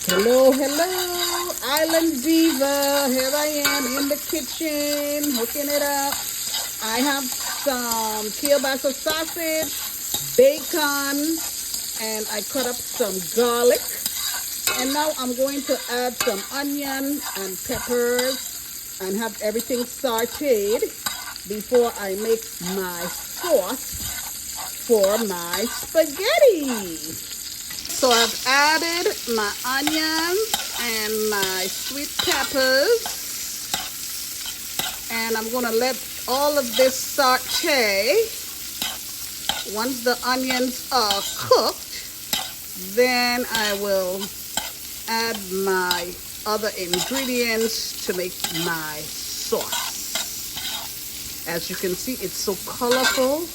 Hello, hello, Island Diva. Here I am in the kitchen, hooking it up. I have some kielbasa sausage, bacon, and I cut up some garlic. And now I'm going to add some onion and peppers and have everything sauteed before I make my sauce for my spaghetti. So I've added my onions and my sweet peppers, and I'm gonna let all of this saute. Once the onions are cooked, then I will add my other ingredients to make my sauce. As you can see, it's so colorful.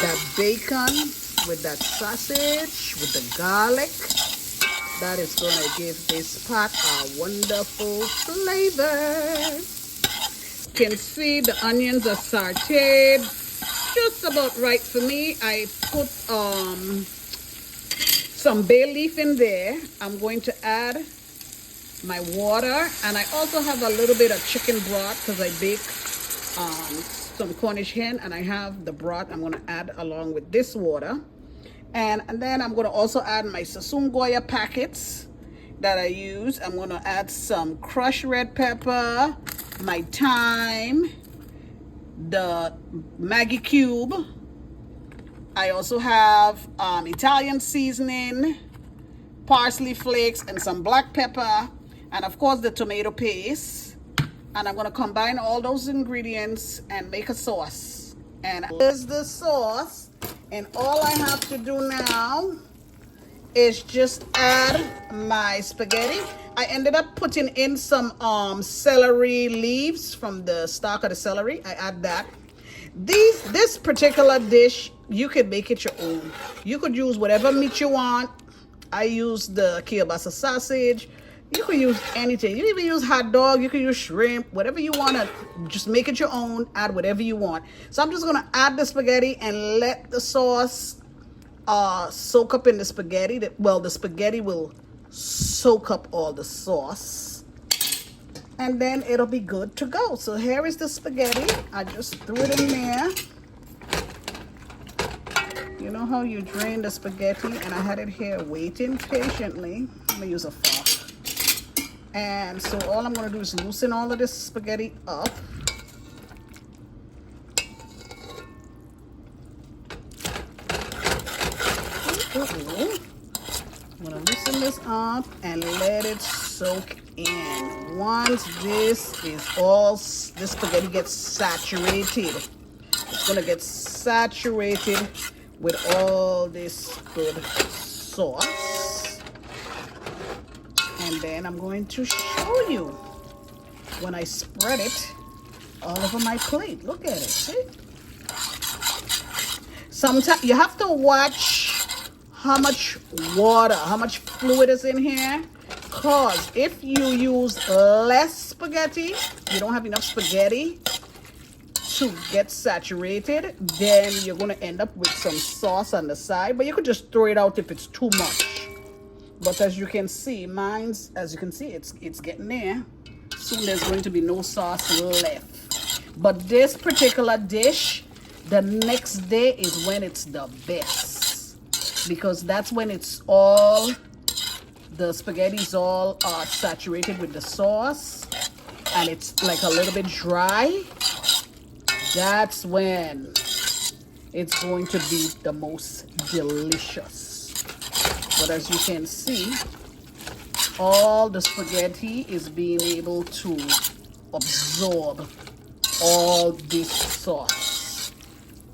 That bacon with that sausage, with the garlic, that is going to give this pot a wonderful flavor. You can see the onions are sauteed, just about right for me. I put some bay leaf in there. I'm going to add my water, and I also have a little bit of chicken broth because I bake some Cornish hen, and I have the broth I'm going to add along with this water. And then I'm going to also add my Sassoon Goya packets that I use. I'm going to add some crushed red pepper, my thyme, the Maggi cube. I also have Italian seasoning, parsley flakes, and some black pepper, and of course the tomato paste. And I'm going to combine all those ingredients and make a sauce. And here's the sauce. And all I have to do now is just add my spaghetti. I ended up putting in some celery leaves from the stalk of the celery. I add that. This particular dish, you could make it your own. You could use whatever meat you want. I use the kielbasa sausage. You could use anything. You even use hot dog. You could use shrimp. Whatever you want to, just make it your own. Add whatever you want. So I'm just going to add the spaghetti and let the sauce soak up in the spaghetti. Well, the spaghetti will soak up all the sauce. And then it'll be good to go. So here is the spaghetti. I just threw it in there. You know how you drain the spaghetti? And I had it here waiting patiently. I'm going to use a fork. And so all I'm going to do is loosen all of this spaghetti up. I'm going to loosen this up and let it soak in. Once this spaghetti gets saturated, it's going to get saturated with all this good sauce. And then I'm going to show you when I spread it all over my plate. Look at it, see? Sometimes you have to watch how much water, how much fluid is in here. Because if you use less spaghetti, you don't have enough spaghetti to get saturated, then you're going to end up with some sauce on the side. But you could just throw it out if it's too much. But as you can see, it's getting there. Soon there's going to be no sauce left. But this particular dish, the next day is when it's the best. Because that's when the spaghetti's all saturated with the sauce. And it's like a little bit dry. That's when it's going to be the most delicious. But as you can see, all the spaghetti is being able to absorb all this sauce.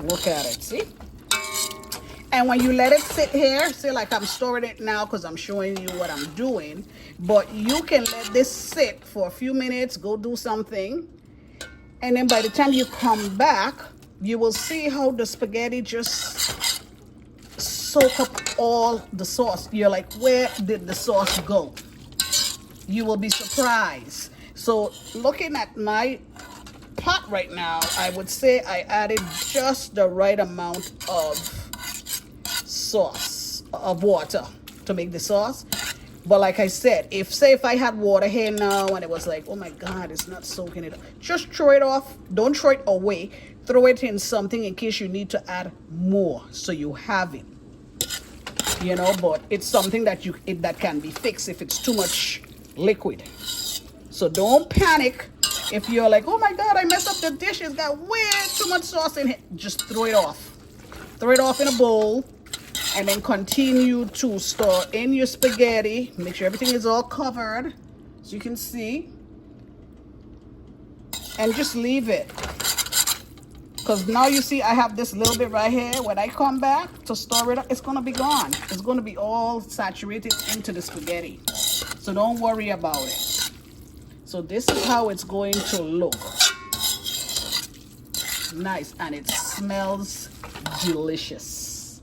Look at it, see? And when you let it sit here, see, like I'm storing it now because I'm showing you what I'm doing. But you can let this sit for a few minutes, go do something. And then by the time you come back, you will see how the spaghetti just soak up all the sauce. You're like, where did the sauce go? You will be surprised. So looking at my pot right now, I would say I added just the right amount of sauce, of water to make the sauce. But like I said, if I had water here now and it was like, oh my God, it's not soaking it up, just throw it off. Don't throw it away. Throw it in something in case you need to add more, so you have it. You know, but it's something that that can be fixed if it's too much liquid. So don't panic if you're like, oh my God, I messed up the dish. It's got way too much sauce in it. Just throw it off. Throw it off in a bowl and then continue to store in your spaghetti. Make sure everything is all covered, so you can see. And just leave it. Because now you see I have this little bit right here. When I come back to store it up, it's going to be gone. It's going to be all saturated into the spaghetti. So don't worry about it. So this is how it's going to look. Nice. And it smells delicious.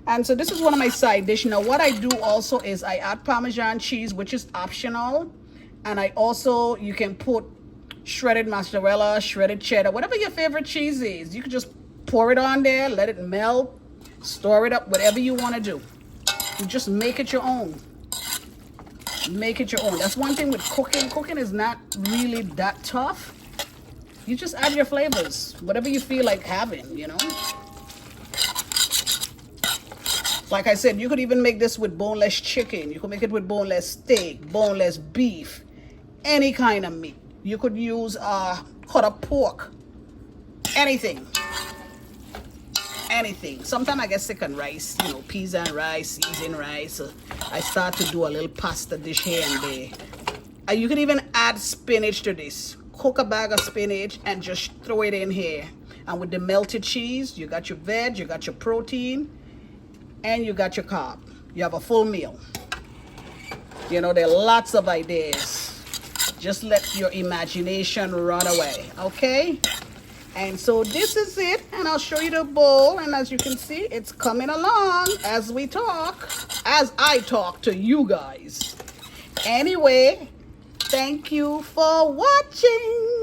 And so this is one of my side dishes. Now what I do also is I add Parmesan cheese, which is optional. And I also, you can put shredded mozzarella, shredded cheddar, whatever your favorite cheese is. You can just pour it on there, let it melt, store it up, whatever you want to do. You just make it your own. Make it your own. That's one thing with cooking. Cooking is not really that tough. You just add your flavors, whatever you feel like having, you know. Like I said, you could even make this with boneless chicken. You could make it with boneless steak, boneless beef, any kind of meat. You could use cut up pork, anything. Anything. Sometimes I get sick on rice, you know, peas and rice, seasoned rice. So I start to do a little pasta dish here and there. You can even add spinach to this. Cook a bag of spinach and just throw it in here. And with the melted cheese, you got your veg, you got your protein, and you got your carb. You have a full meal. You know, there are lots of ideas. Just let your imagination run away, okay? And so this is it, and I'll show you the bowl. And as you can see, it's coming along as we talk, as I talk to you guys. Anyway, thank you for watching.